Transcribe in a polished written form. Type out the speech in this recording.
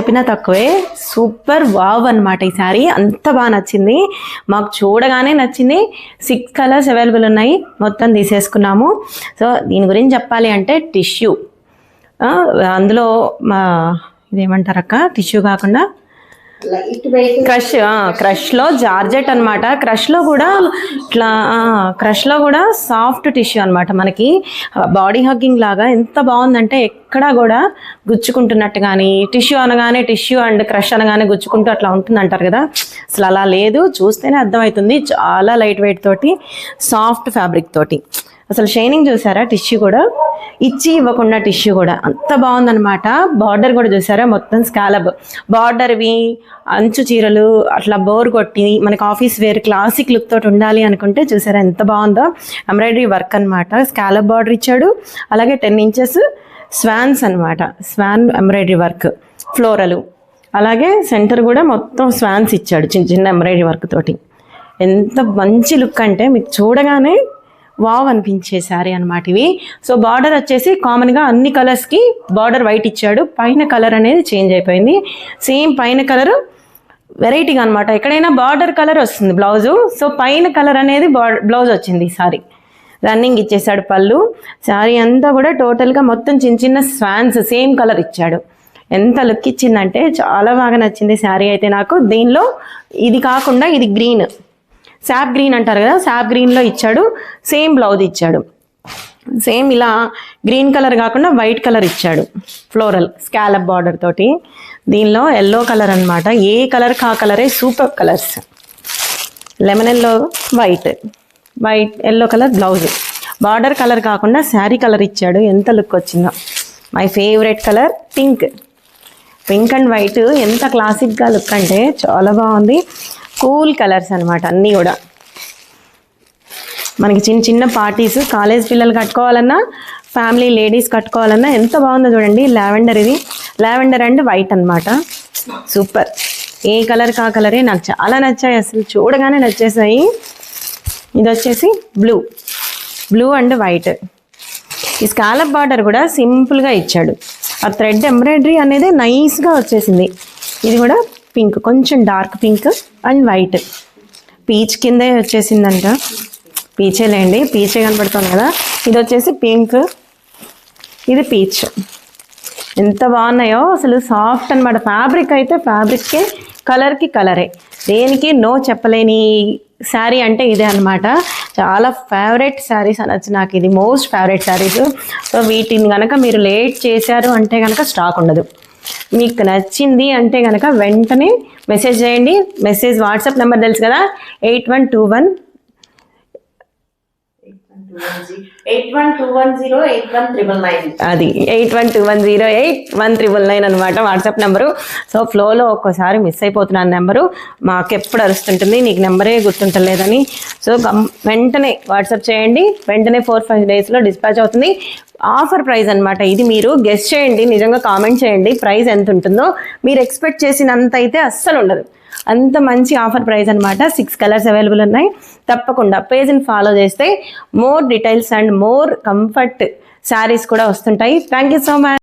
చెప్పినా తక్కువే. Super wow అనమాట ఈ శారీ. అంత బాగా నచ్చింది మాకు, చూడగానే నచ్చింది. 6 కలర్స్ అవైలబుల్ ఉన్నాయి, మొత్తం తీసేసుకున్నాము. సో దీని గురించి చెప్పాలి అంటే టిష్యూ, అందులో ఇదేమంటారు అక్క, టిష్యూ కాకుండా క్రష్లో జార్జెట్ అనమాట. క్రష్లో కూడా సాఫ్ట్ టిష్యూ అనమాట. మనకి బాడీ హగ్గింగ్ లాగా ఎంత బాగుందంటే ఎక్కడా కూడా గుచ్చుకుంటున్నట్టు కానీ, టిష్యూ అనగానే టిష్యూ అండ్ క్రష్ అనగానే గుచ్చుకుంటూ అట్లా ఉంటుంది అంటారు కదా, అసలు అలా లేదు. చూస్తేనే అర్థమవుతుంది. చాలా లైట్ వెయిట్ తోటి, సాఫ్ట్ ఫ్యాబ్రిక్ తోటి. అసలు షైనింగ్ చూసారా, టిష్యూ కూడా ఇచ్చి ఇవ్వకుండా టిష్యూ కూడా అంత బాగుందనమాట. బార్డర్ కూడా చూసారా, మొత్తం స్కాలప్ బార్డర్వి, అంచు చీరలు అట్లా బోర్ కొట్టి మనకి ఆఫీస్ వేర్ క్లాసిక్ లుక్ తోటి ఉండాలి అనుకుంటే చూసారా ఎంత బాగుందో. ఎంబ్రాయిడరీ వర్క్ అనమాట, స్కాలప్ బార్డర్ ఇచ్చాడు. అలాగే 10 ఇంచెస్ స్వాన్స్ అనమాట, స్వాన్ ఎంబ్రాయిడరీ వర్క్, ఫ్లోరలు. అలాగే సెంటర్ కూడా మొత్తం స్వాన్స్ ఇచ్చాడు చిన్న చిన్న ఎంబ్రాయిడరీ వర్క్ తోటి. ఎంత మంచి లుక్ అంటే మీకు చూడగానే వావ్ అనిపించే శారీ అనమాట ఇవి. సో బార్డర్ వచ్చేసి కామన్గా అన్ని కలర్స్కి బార్డర్ వైట్ ఇచ్చాడు. పైన కలర్ అనేది చేంజ్ అయిపోయింది. సేమ్ పైన కలర్ వెరైటీగా అనమాట. ఎక్కడైనా బార్డర్ కలర్ వస్తుంది బ్లౌజు, సో పైన కలర్ అనేది బ్లౌజ్ వచ్చింది ఈసారి. రన్నింగ్ ఇచ్చేసాడు పళ్ళు. శారీ అంతా కూడా టోటల్గా మొత్తం చిన్న చిన్న స్వాన్స్ సేమ్ కలర్ ఇచ్చాడు. ఎంత లుక్ ఇచ్చిందంటే చాలా బాగా నచ్చింది శారీ అయితే నాకు. దీనిలో ఇది కాకుండా ఇది గ్రీన్, శాప్ గ్రీన్ అంటారు కదా, శాప్ గ్రీన్లో ఇచ్చాడు. సేమ్ బ్లౌజ్ ఇచ్చాడు. సేమ్ ఇలా గ్రీన్ కలర్ కాకుండా వైట్ కలర్ ఇచ్చాడు, ఫ్లోరల్ స్కాలప్ బార్డర్ తోటి. దీనిలో ఎల్లో కలర్ అనమాట. ఏ కలర్ కా కలరే, super colours. Lemon yellow, white yellow colour blouse. Border colour కాకుండా శారీ కలర్ ఇచ్చాడు. ఎంత లుక్ వచ్చిందో. My favourite colour pink and white. ఎంత క్లాసిక్గా లుక్ అంటే చాలా బాగుంది. కూల్ కలర్స్ అనమాట అన్నీ కూడా. మనకి చిన్న చిన్న పార్టీస్, కాలేజ్ పిల్లలు కట్టుకోవాలన్నా, ఫ్యామిలీ లేడీస్ కట్టుకోవాలన్నా ఎంత బాగుందో చూడండి. లావెండర్, ఇది లావెండర్ అండ్ వైట్ అనమాట. సూపర్. ఏ కలర్ కా కలరే నాకు చాలా నచ్చాయి, అసలు చూడగానే నచ్చేసాయి. ఇది వచ్చేసి బ్లూ అండ్ వైట్. ఈ స్కాలప్ బార్డర్ కూడా సింపుల్గా ఇచ్చాడు. ఆ థ్రెడ్ ఎంబ్రాయిడరీ అనేది నైస్గా వచ్చేసింది. ఇది కూడా పింక్, కొంచెం dark pink and white. Peach కిందే వచ్చేసిందంట. పీచేలేండి, పీచే కనపడుతుంది కదా. ఇది వచ్చేసి పింక్, ఇది పీచ్. ఎంత బాగున్నాయో అసలు. సాఫ్ట్ అనమాట. ఫ్యాబ్రిక్ అయితే ఫ్యాబ్రిక్కే, కలర్కి కలరే. దేనికి నో చెప్పలేని శారీ అంటే ఇదే అనమాట. చాలా ఫేవరెట్ శారీస్ అనొచ్చు నాకు. ఇది మోస్ట్ ఫేవరెట్ శారీస్. సో వీటిని కనుక మీరు లేట్ చేశారు అంటే కనుక స్టాక్ ఉండదు. మీకు నచ్చింది అంటే కనుక వెంటనే మెసేజ్ చేయండి. మెసేజ్ వాట్సాప్ నెంబర్ తెలుసు కదా, 8121 అది 8121081999 అనమాట వాట్సాప్ నెంబరు. సో ఫ్లోలో ఒక్కోసారి మిస్ అయిపోతున్నాను నెంబరు. మాకు ఎప్పుడు అరుస్తుంటుంది నీకు నెంబరే గుర్తుంటలేదని. సో వెంటనే వాట్సాప్ చేయండి. వెంటనే 4-5 డేస్లో డిస్పాచ్ అవుతుంది. ఆఫర్ ప్రైస్ అనమాట ఇది. మీరు గెస్ చేయండి, నిజంగా కామెంట్ చేయండి ప్రైస్ ఎంత ఉంటుందో. మీరు ఎక్స్పెక్ట్ చేసినంత అయితే అస్సలు ఉండదు. అంత మంచి ఆఫర్ ప్రైస్ అనమాట. 6 కలర్స్ అవైలబుల్ ఉన్నాయి. తప్పకుండా పేజ్ని ఫాలో చేస్తే more details and more comfort saris కూడా వస్తుంటాయి. Thank you so much.